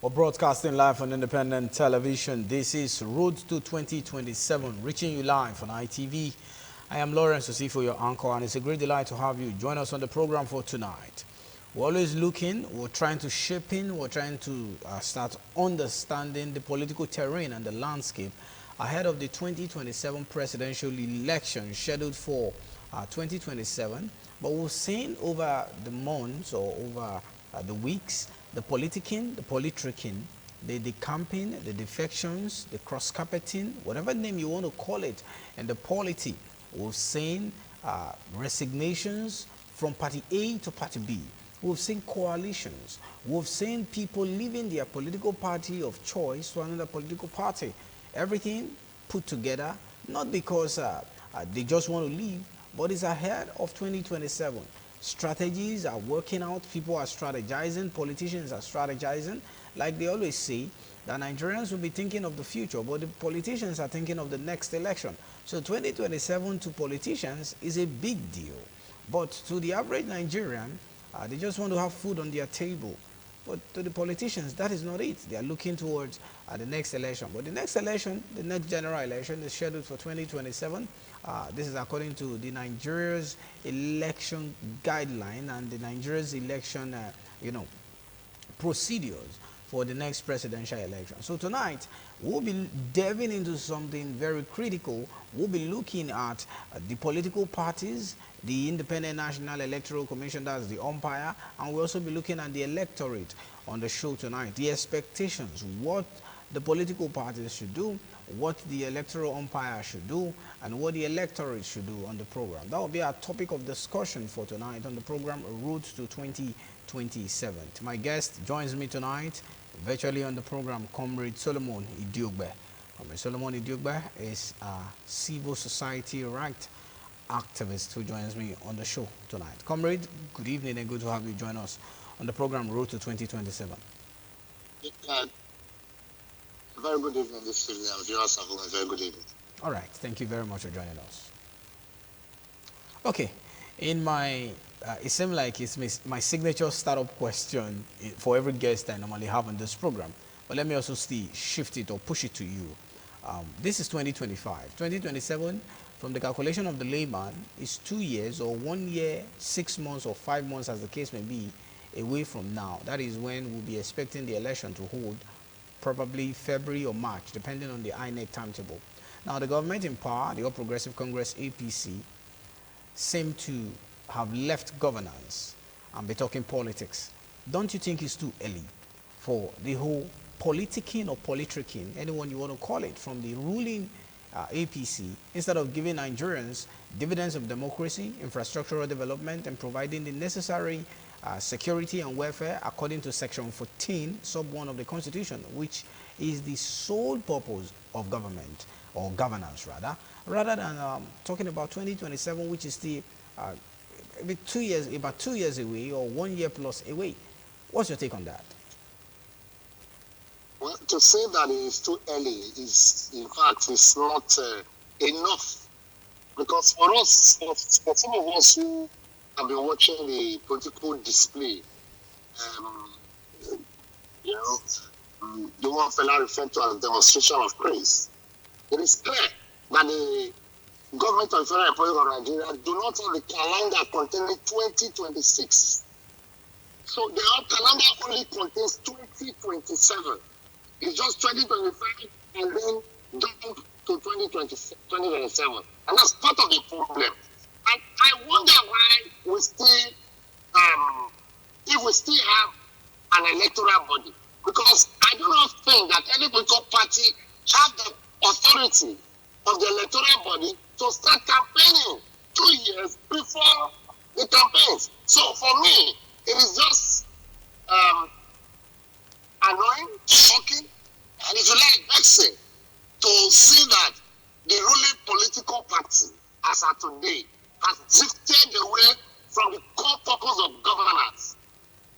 We're broadcasting live on independent television. This is Road to 2027, reaching you live on ITV. I am Lawrence Osifo, your anchor, and it's a great delight to have you join us on the program for tonight. We're always looking, we're trying to shape in, we're trying to start understanding the political terrain and the landscape ahead of the 2027 presidential election scheduled for 2027. But we've seen over the months or over the weeks, the politicking, the politricking, the decamping, the defections, the cross-carpeting, whatever name you want to call it, and the polity. We've seen resignations from party A to party B. We've seen coalitions. We've seen people leaving their political party of choice to another political party. Everything put together, not because they just want to leave, but it's ahead of 2027. Strategies are working out, people are strategizing, politicians are strategizing. Like they always say, that Nigerians will be thinking of the future, but the politicians are thinking of the next election. So 2027 to politicians is a big deal. But to the average Nigerian, they just want to have food on their table. But to the politicians, that is not it. They are looking towards the next election. But the next election, the next general election, is scheduled for 2027. This is according to the Nigeria's election guideline and the Nigeria's election, procedures for the next presidential election. So tonight, we'll be delving into something very critical. We'll be looking at the political parties, the Independent National Electoral Commission, that's the umpire, and we'll also be looking at the electorate on the show tonight. The expectations, what the political parties should do, what the electoral umpire should do, and what the electorate should do on the program. That will be our topic of discussion for tonight on the program Road to 2027. My guest joins me tonight virtually on the program, Comrade Solomon Idiogbe. Comrade Solomon Idiogbe is a civil society right activist who joins me on the show tonight. Comrade, good evening and good to have you join us on the program Road to 2027. Very good evening this evening, and viewers at home, very good evening. All right, thank you very much for joining us. Okay, in my, it seems like it's my signature startup question for every guest I normally have on this program, but let me also shift it or push it to you. This is 2025. 2027, from the calculation of the layman, is 2 years or 1 year, 6 months or 5 months, as the case may be, away from now. That is when we'll be expecting the election to hold, probably February or March, depending on the INEC timetable. Now, the government in power, the All Progressive Congress, APC, seem to have left governance and be talking politics. Don't you think it's too early for the whole politicking or politricking, anyone you want to call it, from the ruling APC, instead of giving Nigerians dividends of democracy, infrastructural development, and providing the necessary security and welfare according to Section 14, Sub 1 of the Constitution, which is the sole purpose of government, or governance rather than talking about 2027, which is still about 2 years away or 1 year plus away. What's your take on that? Well, to say that it is too early is, in fact, it's not enough. Because for us, for some of us who have been watching the political display, the one fella referred to as demonstration of praise, it is clear that the government of the Federal Republic of Nigeria do not have a calendar containing 2026. So their calendar only contains 2027. It's just 2025 and then jump to 2027. And that's part of the problem. And I wonder why we still, if we still have an electoral body. Because I do not think that any political party have the authority of the electoral body to start campaigning 2 years before the campaigns. So for me, it is just annoying, shocking, and if you like, vexing to see that the ruling political party, as of today, has drifted away from the core purpose of governance,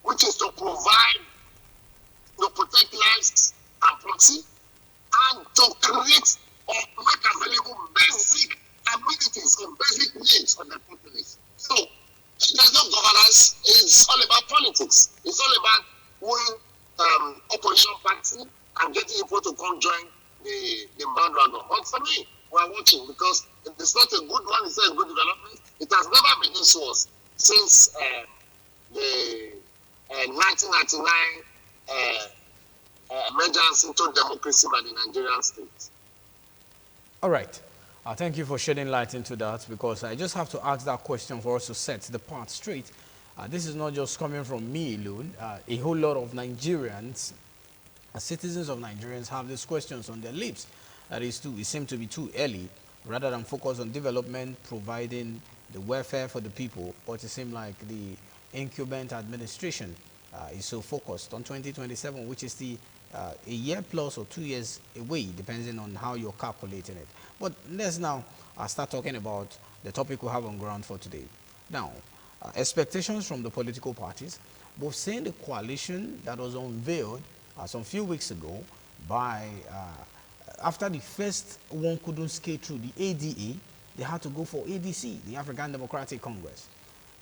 which is to provide, to protect lives and property, and to create or make available basic amenities or basic needs for the populace. So, there's no governance. It's all about politics. It's all about who opposition party and getting people to come join the bandwagon. But for me, we are watching because it's not a good one, it's not a good development. It has never been this worse since the 1999 emergence into democracy by the Nigerian state. All right. Thank you for shedding light into that, because I just have to ask that question for us to set the path straight. This is not just coming from me alone. A whole lot of Nigerians, citizens of Nigerians, have these questions on their lips. That is it seems to be too early. Rather than focus on development, providing the welfare for the people, but it seems like the incumbent administration is so focused on 2027, which is a year plus or 2 years away, depending on how you're calculating it. But let's now start talking about the topic we have on ground for today. Now, expectations from the political parties. We've seen the coalition that was unveiled some few weeks ago by, after the first one couldn't scale through the ADA, they had to go for ADC, the African Democratic Congress.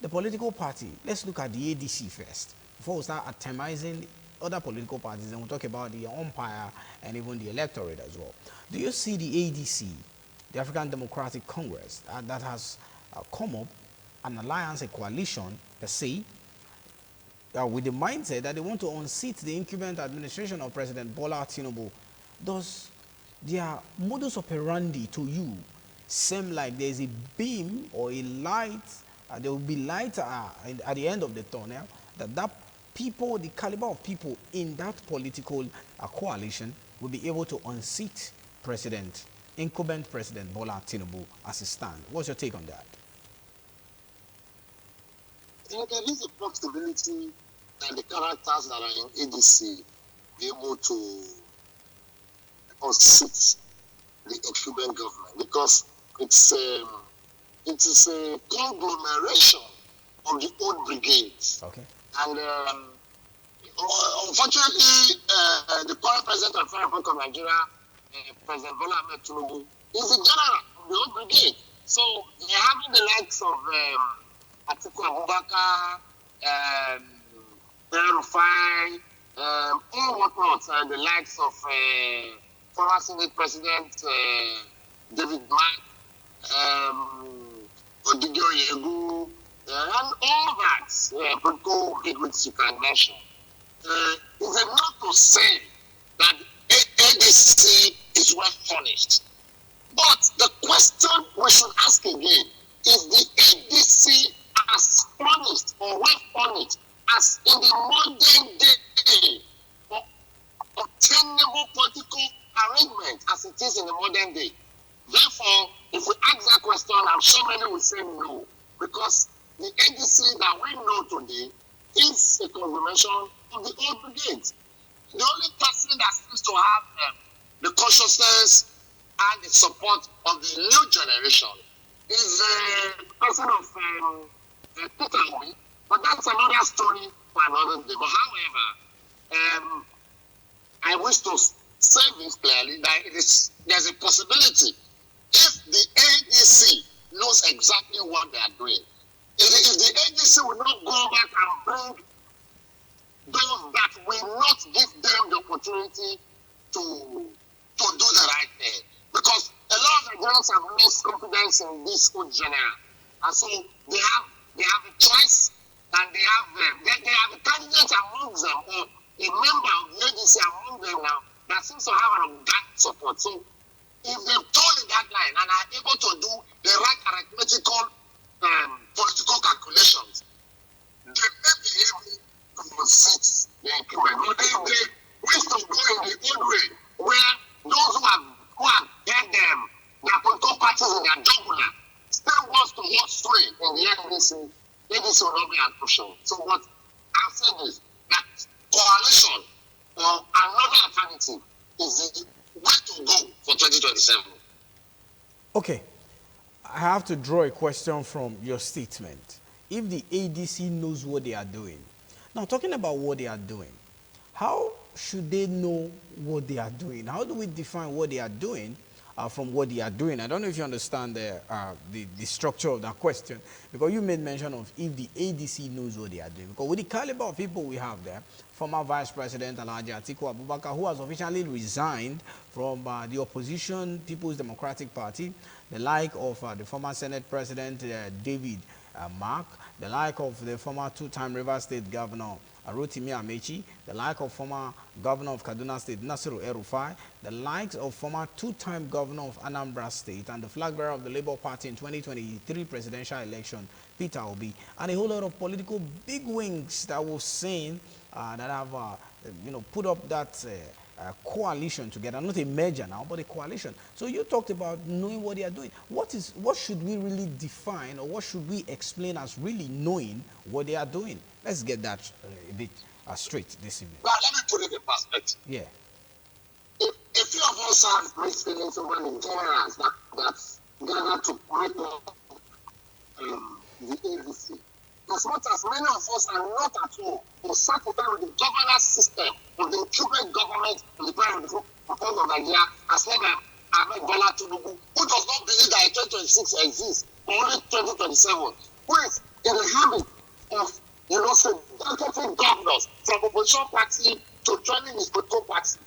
The political party, let's look at the ADC first, before we start atomizing other political parties, and we'll talk about the umpire and even the electorate as well. Do you see the ADC, the African Democratic Congress, that has come up, an alliance, a coalition per se, with the mindset that they want to unseat the incumbent administration of President Bola Tinubu? Does their modus operandi to you seem like there's a beam or a light, there will be light at the end of the tunnel, that people, the caliber of people in that political coalition will be able to unseat incumbent President Bola Tinubu as it stands? What's your take on that? There is a possibility that the characters that are in ADC be able to unseat the incumbent government, because it is a conglomeration of the old brigades. Okay. And unfortunately, the current president of the Republic of Nigeria, President Bola Ahmed Tinubu, is the general of the old brigade. So they're having the likes of Atiku Abubakar, Rufai, all whatnot, the likes of former Senate President David Mark, Odigio Yegu, and all that political bigwigs you can mention. Is enough to say that ADC is well furnished. But the question we should ask again, is the ADC as furnished or well furnished as in the modern day for obtainable political arrangement as it is in the modern day? Therefore, if we ask that question, I'm sure many will say no, because the ADC that we know today is a conglomeration of the old brigades. The only person that seems to have the consciousness and the support of the new generation is the person of Peter Obi, but that's another story for another day. But however, I wish to say this clearly, that there's a possibility if the ADC knows exactly what they are doing. If the ADC will not go back and bring those that will not give them the opportunity to do the right thing. Because a lot of Nigerians have lost confidence in this old general. And so they have a choice, and they have a candidate among them, or a member of the ADC among them now, that seems to have an organic support. So if they've told that line and are able to do the right arithmetical political calculations, they may be able to unseat the incumbent. But they wish to go in the old way, where those who have had them, their political parties in their jugular, still wants to walk straight in the NDC, ADC will not be an option. So what I've said is that coalition or another alternative is the way to go for 2027. Okay. I have to draw a question from your statement. If the ADC knows what they are doing, now talking about what they are doing, how should they know what they are doing? How do we define what they are doing? from what they are doing. I don't know if you understand the structure of that question, because you made mention of if the ADC knows what they are doing. Because with the caliber of people we have there, former Vice President Alhaji Atiku Abubakar, who has officially resigned from the opposition People's Democratic Party, the like of the former Senate President David Mark, the like of the former two-time Rivers State Governor Rotimi Amechi, the like of former Governor of Kaduna State Nasiru El-Rufai, the likes of former two-time Governor of Anambra State and the flag bearer of the Labour Party in 2023 presidential election, Peter Obi, and a whole lot of political big wings that we've seen that have put up that coalition together, not a merger now, but a coalition. So you talked about knowing what they are doing. What should we really define, or what should we explain as really knowing what they are doing? Let's get that a bit straight this evening. Well, let me put it in perspective. Yeah. If few of us have great feelings over the generals that gathered to break up the ADC, as much as many of us are not at all satisfied with the governance system of the incumbent government of the President of Nigeria, as well as Ahmed Bola Tinubu, who does not believe that 2026 exists, or only 2027, who is in the habit of, seducing governors from opposition party to joining his political party.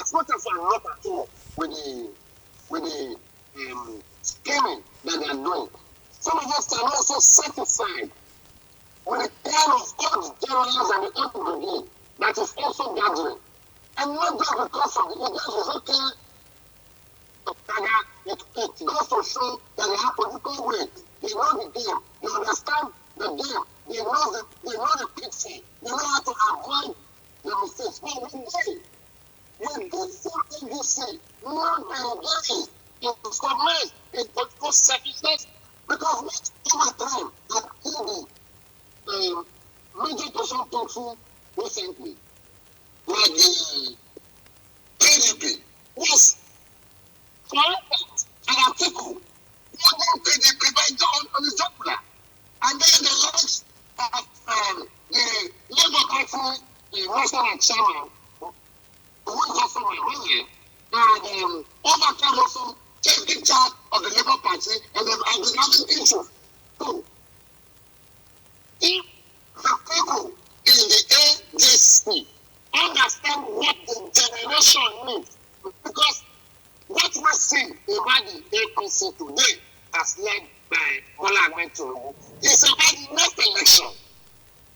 As much as I'm not at all with the scheming that they are doing, some of us are also satisfied with the kind of all the generals and the army that is also gathering. And not just because of the leaders is okay. It goes to show that they have political weight. They know the game. They understand the game. They know the pitfall. They know how to avoid the mistakes. But when they full NDC, not engaged in commerce, in political selfishness, because over time, I've seen the major person talking recently, like the PDP, was for instance, an article on PDP by John on the Jugular. And then the likes of the Labour Party, the national chairman, who is also my lawyer, and overcome also taking charge of the Labour Party, and they've been having issues. So, if the people in the ADC understand what the generation needs, because what we see about the APC today, as led by Bola Ahmed Tinubu, is about the next election.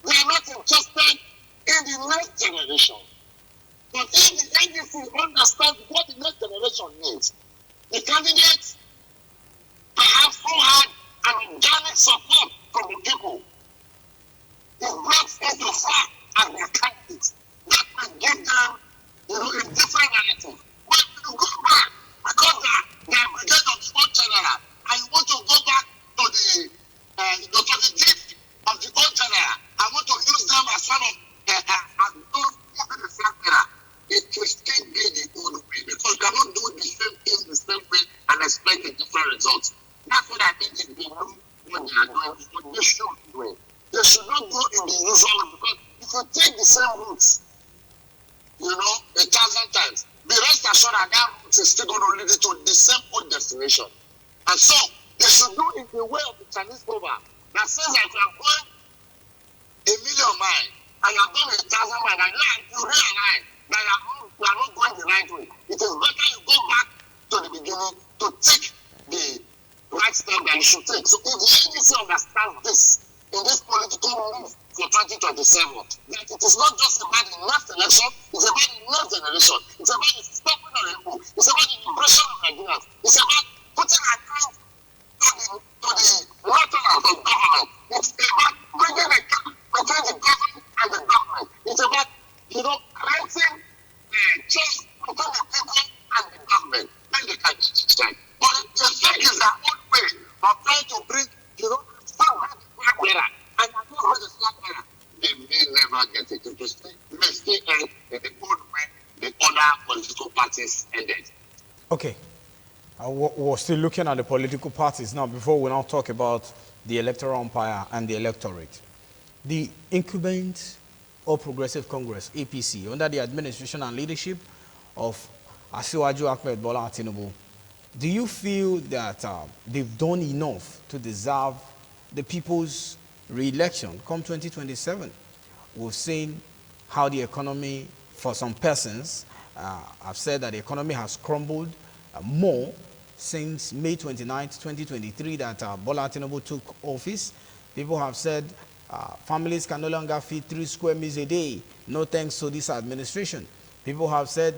They are not interested in the next generation. But if the NDC understands what the next generation needs, the candidates perhaps who had an organic support from the people, is brought into fact as their candidates. That will give them, a different narrative. But if you go back, because they are brigade of the old general, and you want to go back to the gift of the old general, I want to use them as one of the flag bearer. It will still be the old way, because you cannot do the same thing the same way and expect a different result. That's what I think is the new what they are doing, what they should be doing. They should not go in the usual way, because if you take the same routes, 1,000 times, be rest assured that route is still going to lead you to the same old destination. And so, they should do it the way of the Chinese proverb that says that if you are going 1,000,000 miles and you are going 1,000 miles, and you realize that you are not going the right way, it is better you go back to the beginning to take the right step that you should take. So if the NDC understands this in this political move for 2027, that it is not just about the next election, it's about the next generation, it's about the stopping of the people, it's about the liberation of Nigerians, it's about putting an end to the laterals of government, it's about bringing a gap between the government and the government, it's about, creating trust between the people and the government, then they can stand. But the thing is that old way of trying to bring, flag bearer, and I know where the flag bearer, they may never get it. It may still end in the old way the other political parties ended. Okay. We're still looking at the political parties now before we now talk about the electoral umpire and the electorate. The incumbent All Progressive Congress, APC, under the administration and leadership of Asiwaju Ahmed Bola Tinubu, Do you feel that they've done enough to deserve the people's re-election come 2027? We've seen how the economy, for some persons, have said that the economy has crumbled more since May 29th, 2023, that Bola Tinubu took office. People have said families can no longer feed 3 square meals a day, no thanks to this administration. People have said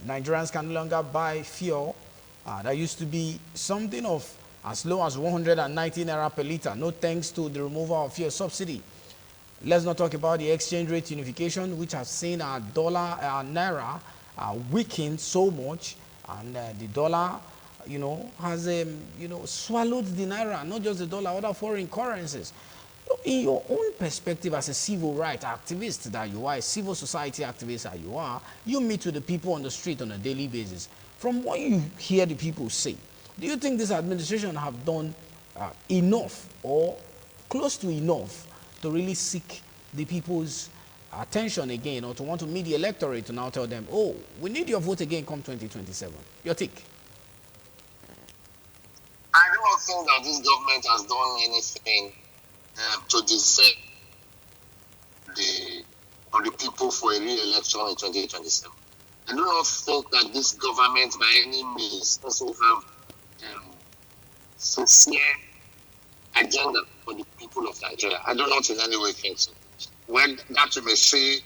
Nigerians can no longer buy fuel that used to be something of as low as 119 naira per liter, no thanks to the removal of fuel subsidy. Let's not talk about the exchange rate unification, which has seen our dollar, our naira weaken so much, and the dollar, has swallowed the naira, not just the dollar, other foreign currencies. In your own perspective as a civil rights activist that you are, a civil society activist that you are, you meet with the people on the street on a daily basis. From what you hear the people say, do you think this administration have done enough or close to enough to really seek the people's attention again, or to want to meet the electorate to now tell them, oh, we need your vote again come 2027? Your take? I do not think that this government has done anything to deserve the people for a re-election in 2027. I do not think that this government by any means also have sincere agenda for the people of Nigeria. I do not in any way think so. Well, that you may say,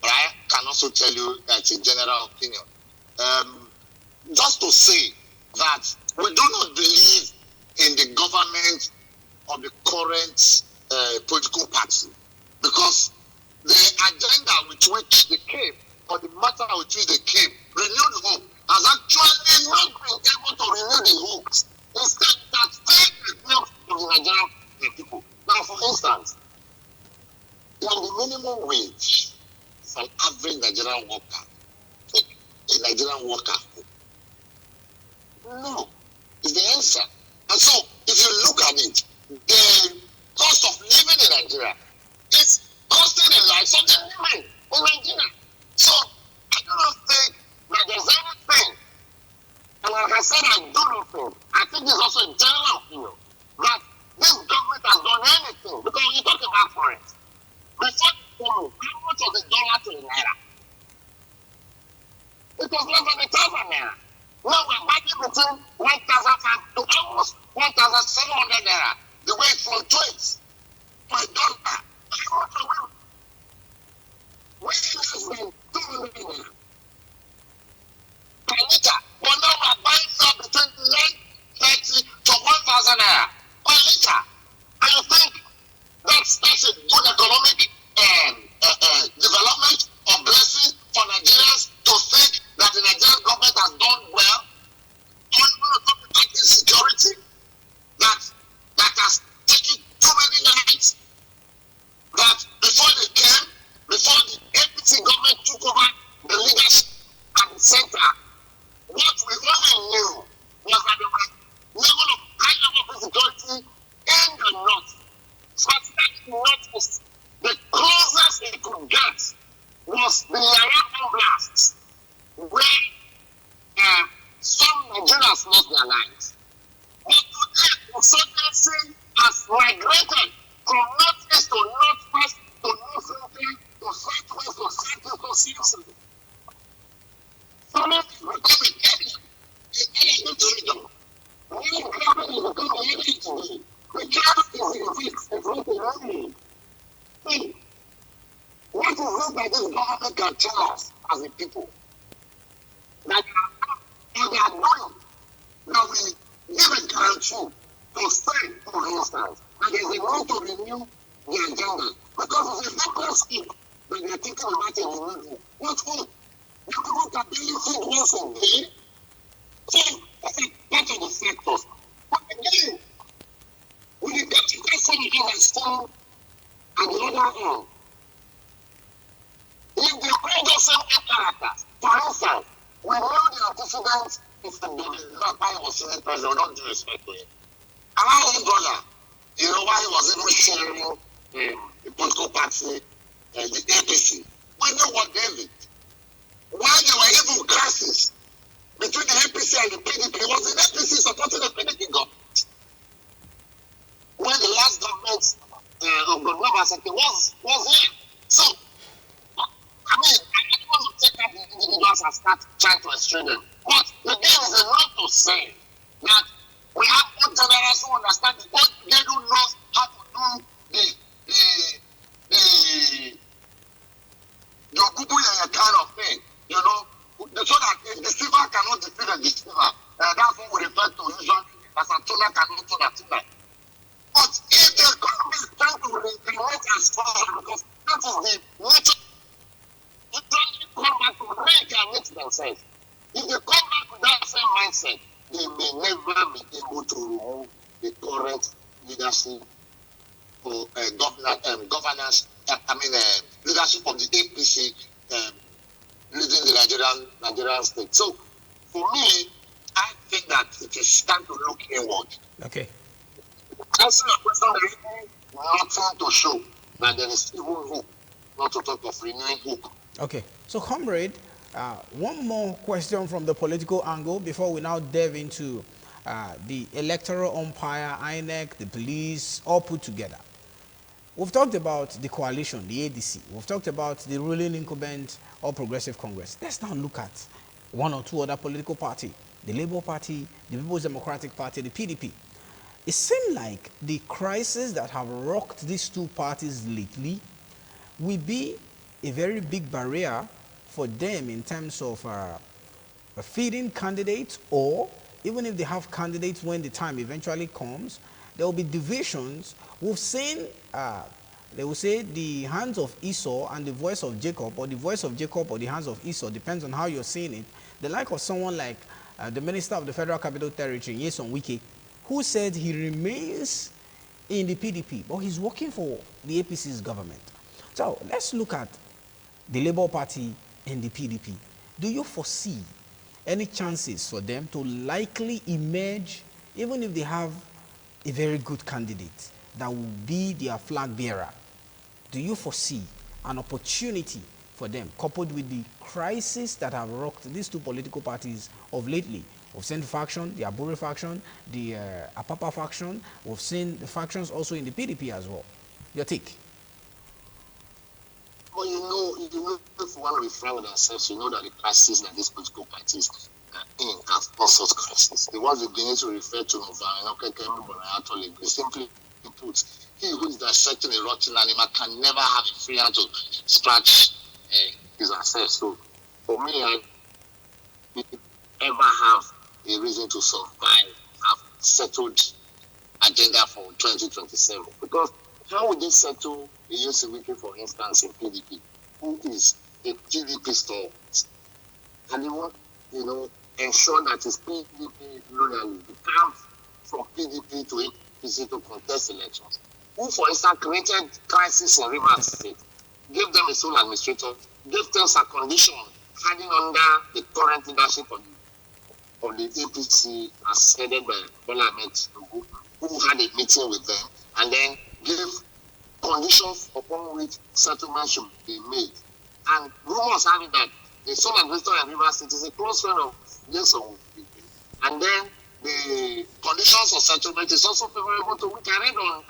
but I can also tell you that's a general opinion. Just to say that we do not believe in the government of the current political party, because the agenda with which they came, or the matter with which they came, renewed hope, has actually not been able to renew the hopes. Instead, that failed the hopes of the Nigerian people. Now, for instance, the minimum wage for an average Nigerian worker, take a Nigerian worker home. No, is the answer. And so, if you look at it, the cost of living in Nigeria is costing the lives of the women in Nigeria. So, I do not think that there's anything, and like I said, I do not think, I think there's also a general opinion that this government has done anything, because when you talk about foreign, before how much was the dollar to the naira? It was less than 1,000 naira. Now we're battling between 1,500 to almost 1,700 naira. The way it fluctuates for a dollar. How much are we? We less than 200 naira per liter. But now we're buying now between 930 to 1,000 naira per liter. And you think that's a good economic development or blessing for Nigerians to think that the Nigerian government has done well? Or you want to talk about insecurity that has taken too many nights? That before they came, before the APC government took over the leadership at the center, what we only knew was that there was high level of insecurity in the north. Specifically Northeast, the closest it could get was the Iranian blasts, where some Nigerians lost their lives. But today, insurgency has migrated from northeast to northwest to north-central to southwest to southeast to south. Some of it will come in area. It is illegal. When government is becoming illegal today, the chaos is in fix. It's not wrong. What is it that this government can tell us as a people? That they are doing, that we give a guarantee to say, for instance, that there is a need to renew the agenda. Because it's a simple scheme that they are thinking about a renewal. What's good? The government can barely think once a day. So, that's part of the sectors. But again, with the political senator that's still at the other end, if they bring those same characters, for instance, we know the antecedents is the developer was Senate president, don't do respect to him. Around $1, why he was even sharing the political party, the APC. We know what David. Why there were even classes between the APC PDP. It was in APC supporting the PDP government. When the last government of the Obaseki was here. So, I mean, I don't want to take up the individuals and start trying to extract them. But the game is enough to say that we have one generation who understand the what they don't know how to do the Gugu kind of thing, you know, so that the deceiver cannot defeat the deceiver. That's what we refer to usually as a tuna cannot tuna tuna. But if the government is trying to recreate as far because that is the nature, they come back to reincarnate themselves. If they come back with that same mindset, they may never be able to remove the current leadership or governance, leadership of the APC leading the Nigerian state. So, for me, I think that it is time to look inward. Okay. Answering your question, there is nothing to show that there is even hope, not to talk of renewing hope. Okay. So, comrade, one more question from the political angle before we now delve into the electoral umpire, INEC, the police, all put together. We've talked about the coalition, the ADC. We've talked about the ruling incumbent or Progressive Congress. Let's now look at one or two other political parties, the Labour Party, the People's Democratic Party, the PDP. It seems like the crisis that have rocked these two parties lately will be a very big barrier for them in terms of feeding candidates, or even if they have candidates when the time eventually comes, there will be divisions. We've seen, they will say, the hands of Esau and the voice of Jacob, or the voice of Jacob or the hands of Esau, depends on how you're seeing it. The like of someone like the Minister of the Federal Capital Territory, Nyesom Wike, who said he remains in the PDP, but he's working for the APC's government. So let's look at the Labour Party and the PDP. Do you foresee any chances for them to likely emerge, even if they have a very good candidate that will be their flag bearer? Do you foresee an opportunity for them, coupled with the crisis that have rocked these two political parties of lately? We've seen the faction, the Abure faction, the Apapa faction. We've seen the factions also in the PDP as well. Your take? Well, you know, if we want to be frank with ourselves, you know that the crisis that these political parties are in have all sorts of crises. The ones we begin to refer to simply put, he who is dissecting a rotten animal can never have a free hand to scratch his affairs. So, for me, I ever have a reason to survive, have settled agenda for 2027. Because how would they settle a Yosewike, for instance, in PDP, who is a PDP store, and they want, you know, ensure that his PDP loyalty comes from PDP to APC to contest elections? Who, for instance, created crisis in Rivers State, gave them a sole administrator, gave them a condition hiding under the current leadership of the APC as headed by Bola Ahmed Tinubu, who had a meeting with them and then gave conditions upon which settlements should be made. And rumors have it that the sole administrator in Rivers State is a close friend of Nyesom Wike. And then the conditions of settlement is also favorable to which I read on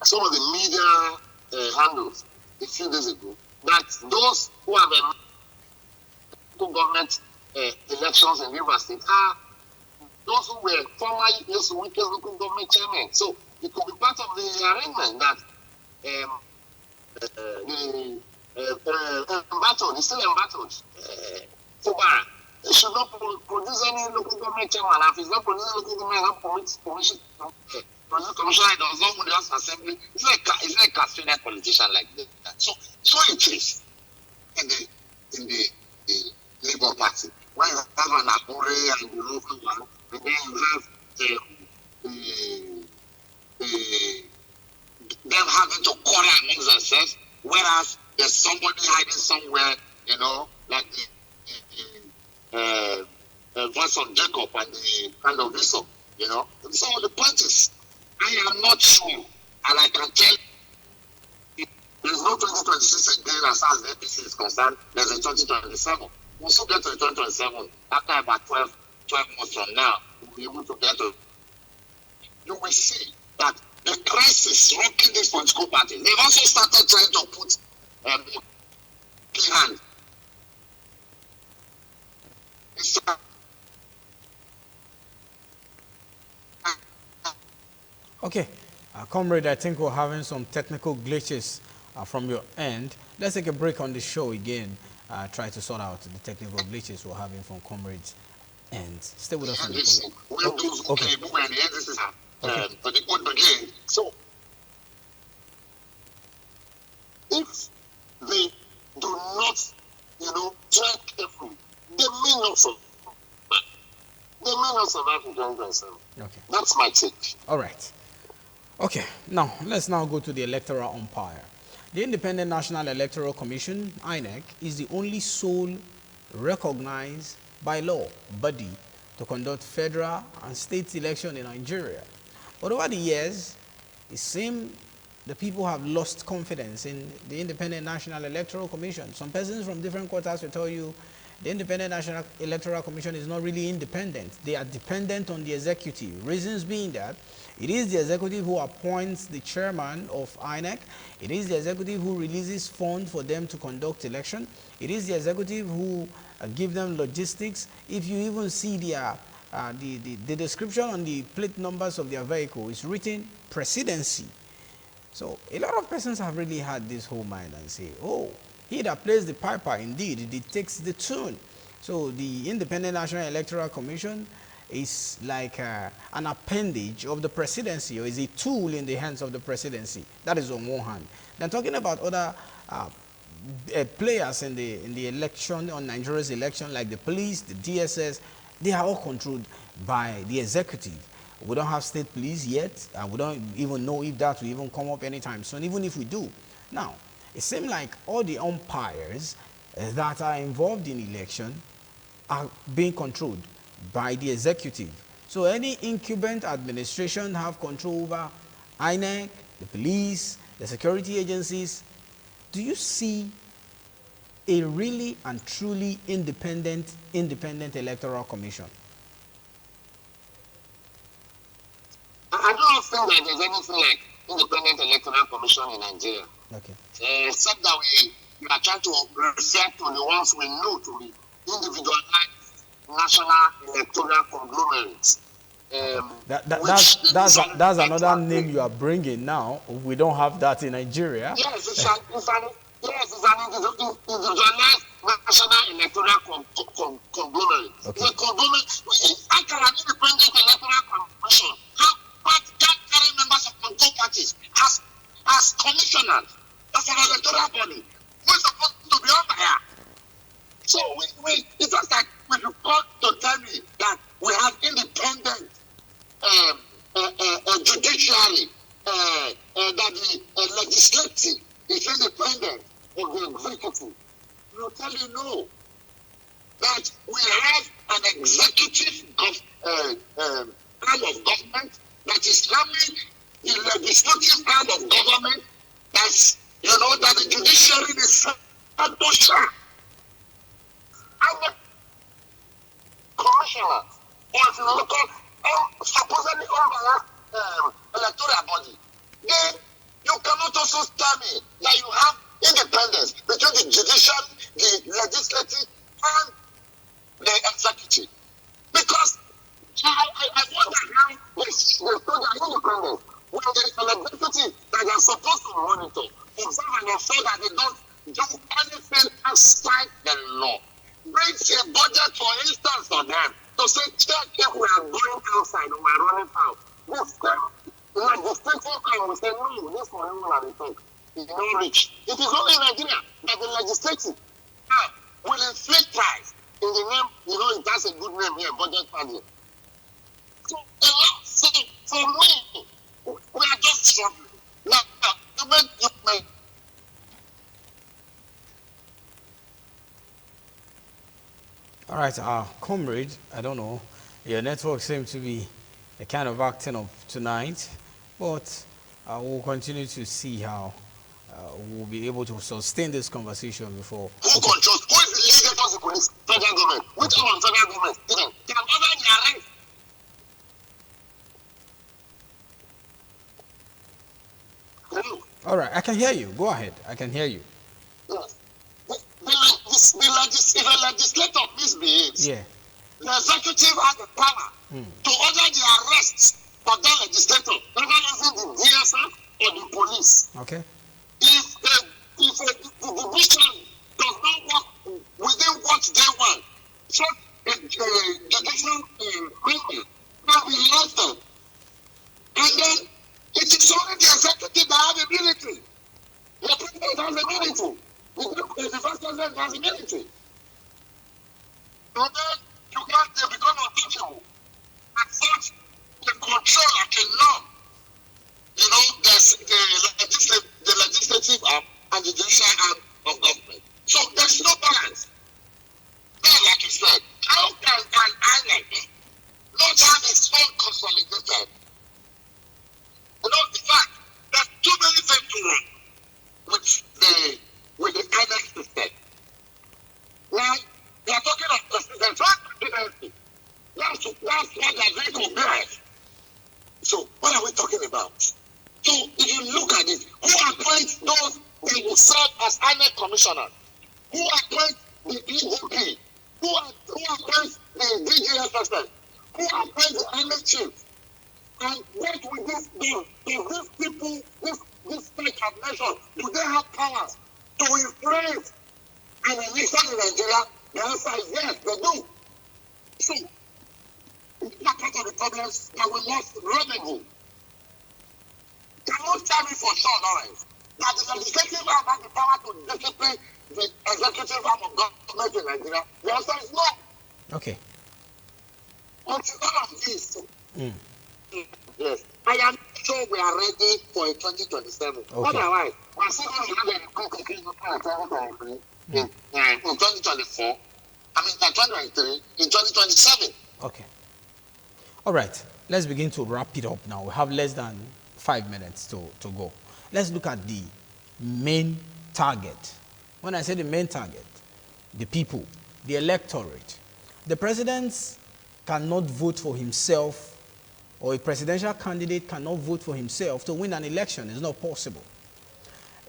some of the media handles a few days ago that those who have local government elections in Rivers State are those who were former Nyesom Wike's local government chairmen. So it could be part of the arrangement that the embattled, the still embattled Fubara should not produce any local government chairman. If he's not producing local government, commission commissioner does not want the assembly. It's like a castrated politician like that. So it is in the Labour Party. When you have an Abure and the local one, and then you have them having to quarrel amongst themselves, whereas there's somebody hiding somewhere, you know, like the voice of Jacob and the kind of Esau, you know. So the point is, I am not sure, and I can tell you, there's no 2026 again as far as the APC is concerned, there's a 2027. We'll still get to 2027 after about 12 months from now. We'll be able to get to. You will see that the crisis rocking these political parties. They've also started trying to put hand. Okay, comrade, I think we're having some technical glitches from your end. Let's take a break on the show again. Try to sort out the technical glitches we're having from comrades. And stay with us on the program. Okay. So, if they do not, track carefully, they may not survive. They may not survive in 2027. Okay. That's my take. All right. Okay, now let's now go to the electoral umpire. The Independent National Electoral Commission, INEC, is the only sole recognized by law body to conduct federal and state election in Nigeria. But over the years, it seems the people have lost confidence in the Independent National Electoral Commission. Some persons from different quarters will tell you the Independent National Electoral Commission is not really independent. They are dependent on the executive. Reasons being that it is the executive who appoints the chairman of INEC. It is the executive who releases funds for them to conduct election. It is the executive who give them logistics. If you even see the description on the plate numbers of their vehicle, it's written presidency. So a lot of persons have really had this whole mind and say, oh, he that plays the piper, indeed, it dictates the tune. So the Independent National Electoral Commission is like an appendage of the presidency, or is a tool in the hands of the presidency. That is on one hand. Then talking about other players in the election, on Nigeria's election, like the police, the DSS, they are all controlled by the executive. We don't have state police yet, and we don't even know if that will even come up anytime soon, even if we do. Now, it seems like all the umpires that are involved in election are being controlled by the executive. So any incumbent administration have control over INEC, the police, the security agencies. Do you see a really and truly independent electoral commission? I don't think that there's anything like independent electoral commission in Nigeria. Okay. Except that we are trying to refer to the ones we know to be individualized national electoral conglomerates. That's another name you are bringing now. We don't have that in Nigeria. Yes, it's an individualized national electoral conglomerate. Okay. The conglomerate, I can an independent electoral commission have carry members of control parties as commissioners of an electoral body. We're supposed to be on there. So it's just like when you come to tell me that we have independent judiciary, that the legislative is independent of the executive. We'll tell you no. That we have an executive arm of government that is having the legislative arm of government that's, that the judiciary is Atosha. And the commissioner, or if you look at supposedly electoral body, then you cannot also tell me that you have independence between the judicial, the legislative, and the executive. Because I wonder how they show their independence when there is an executive that they are supposed to monitor, observe and ensure that they don't do anything outside the law. Brings a budget, for instance, for them to say, check if we are going outside or we are running out. This legislative time will say, no, this money will be taken. It's not rich. It is only in Nigeria that the legislative will inflict price in the name, that's a good name here, budget funding. So for me, we are just struggling. Now, you may. All right, comrade, I don't know. Your network seems to be a kind of acting up tonight, but we'll continue to see how we'll be able to sustain this conversation before. Who controls? Who is the leader of the police, federal government. Which one federal government? Can order the arrest. Hello? All right, I can hear you. Go ahead. I can hear you. Yes. The legislator misbehaves. Yeah. The executive has the power to order the arrest of that legislator, whether using the DSF or the police. Okay. If the division does not work within what they want, so the judicial meeting will be elected. And then it is only the executive that has ability. The president has ability. The vice president has ability. And then they become untouchable. And such, they control like a law. You know, there's the legislative arm and the judicial arm of government. So there's no balance. Now, like you said, how can an INEC not have its own consolidated? You know, in fact, there's too many things to run with the INEC system. Now, we are talking of presidency. That's what they are doing compared. So, what are we talking about? So, if you look at it, who appoints those that will serve as INEC commissioners? Who appoints the EGP? Who appoints the DGSSS? Who appoints the INEC chief? And what will this do? These people, this state of nation, do they have powers to influence an election in Nigeria? The answer is yes, they do. So, it's not part of the problems that we lost revenue. Can you tell me for sure, Lawrence, that the legislative arm has the power to discipline the executive arm of government in Nigeria? The answer is no. Okay. Until all of this. Yes. I am sure we are ready for a 2027. Okay. Otherwise, we're still going to have a conclusion in 2024. I mean, in 2023, in 2027. Okay. All right. Let's begin to wrap it up now. We have less than 5 minutes to go. Let's look at the main target. When I say the main target, the people, the electorate. The president cannot vote for himself, or a presidential candidate cannot vote for himself to win an election. It's not possible.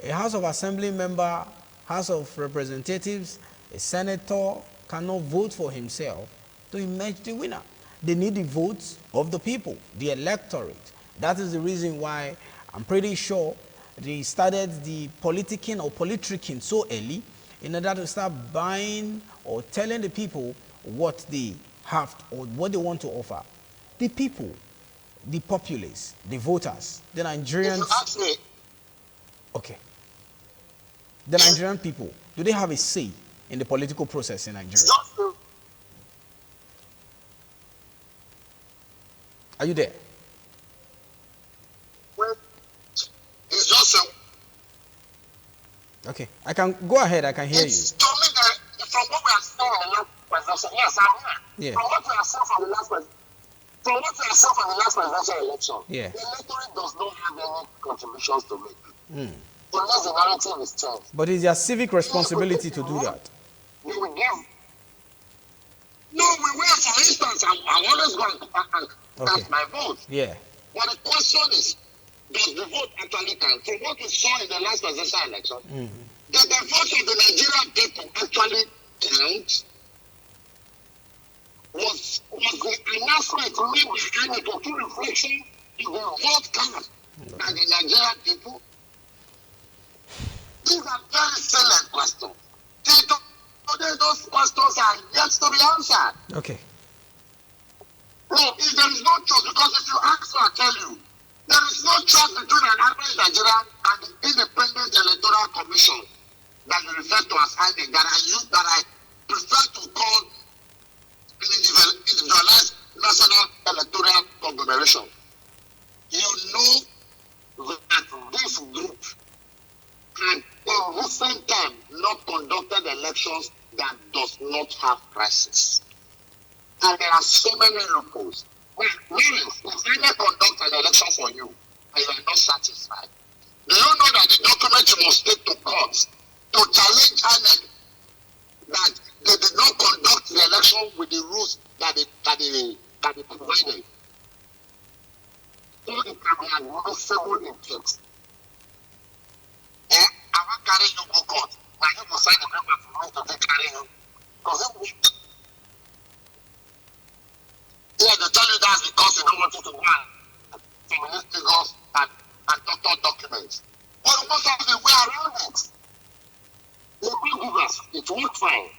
A House of Assembly member, House of Representatives, a senator cannot vote for himself to emerge the winner. They need the votes of the people, the electorate. That is the reason why I'm pretty sure they started the politicking or politricking so early in order to start buying or telling the people what they have or what they want to offer. The people, the populace, the voters, the Nigerians. Okay. The Nigerian people, do they have a say in the political process in Nigeria? Are you there? It's just okay. I can go ahead. I can hear you. To me, from what we are seeing in the last presidential, yes, I'm here. Yeah. From what we are seeing from the last presidential election, yeah, the electorate does not have any contributions to make. Unless the narrative is changed. But it's their civic responsibility to do that. We will give. No, we will. For instance, I'm always going to cast my vote. Yeah. But the question is, does the vote actually count? From what we saw in the last presidential election, did the vote of the Nigerian people actually count? Was the announcement made by INEC a true reflection of the vote count by the Nigerian people? These are very salient questions. Those questions are yet to be answered. Okay. No, if there is no choice, because if you ask me, I tell you, there is no choice between an average Nigerian and the Independent Electoral Commission that you refer to as INEC, that I prefer to call individualized national electoral conglomeration. You know that this group had in recent time not conducted elections that does not have crisis. And there are so many loopholes. If INEC conduct an election for you and you are not satisfied, do you know that the document you must take to court to challenge INEC that they did not with the rules that they provided. So it can be admissible intent. I will carry you go court. Now you will sign the paper for me to carry you. Because they tell you that's because they don't want you to go and terminate figures and doctor documents. But most of the way around it. The big givers, it worked fine.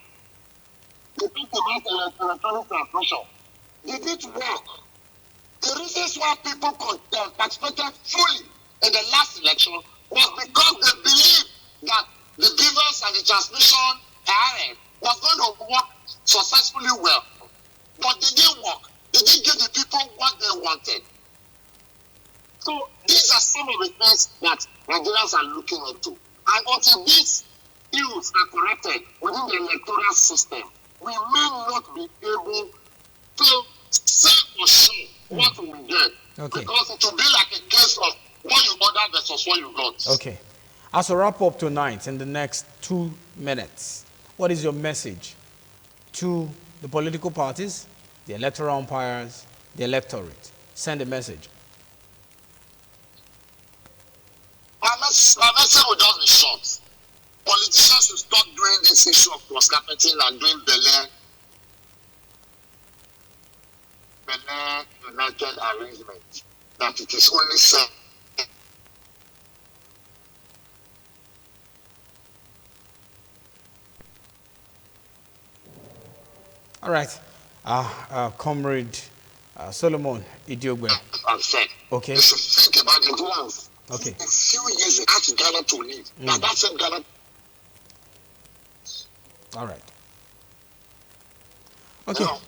The people about electronic transmission, did it work? The reasons why people participated fully in the last election was because they believed that the givers and the transmission area was going to work successfully well. But it didn't work. It didn't give the people what they wanted. So these are some of the things that Nigerians are looking into. And until these ills are corrected within the electoral system, we may not be able to say for sure what we will get. Okay. Because it will be like a case of what you ordered versus what you got. Okay. As a wrap up tonight, in the next 2 minutes, what is your message to the political parties, the electoral umpires, the electorate? Send a message. My message will just be short. Politicians should stop doing this issue of cross-carpeting and doing Bele United arrangement. That it is only said. All right. Comrade Solomon Idiogbe. I've said. Okay. You should think about the plans. Okay. A few years we asked Ghana to lead. Now that's it, Ghana. All right. Okay. Now,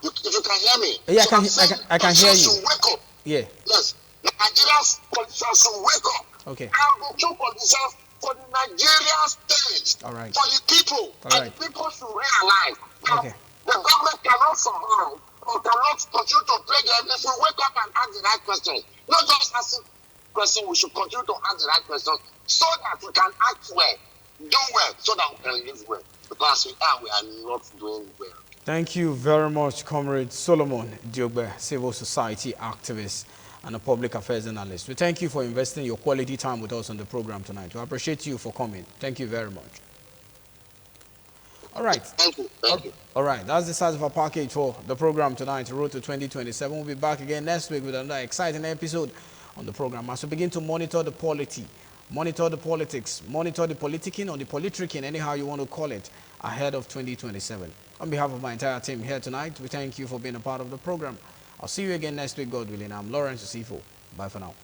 if you can hear me. Yeah, I can hear you. Should wake up. Yeah. Yes. The Nigerian politicians should wake up. Okay. And the true politicians for the Nigerian state. All right. For the people. All right. And the people should realize that Okay. the government cannot survive or cannot continue to play them if we wake up and ask the right questions. Not just asking questions, we should continue to ask the right questions so that we can act well, do well, so that we can live well. Because we are not doing well. Thank you very much, Comrade Solomon Idiogbe, civil society activist and a public affairs analyst. We thank you for investing your quality time with us on the program tonight. We appreciate you for coming. Thank you very much. All right. Thank you. Thank you. All right. That's the size of our package for the program tonight, Road to 2027. We'll be back again next week with another exciting episode on the program as we begin to monitor the polity, monitor the politics, monitor the politicking or the politricking, anyhow you want to call it, ahead of 2027. On behalf of my entire team here tonight, we thank you for being a part of the program. I'll see you again next week, God willing. I'm Lawrence Osifo. Bye for now.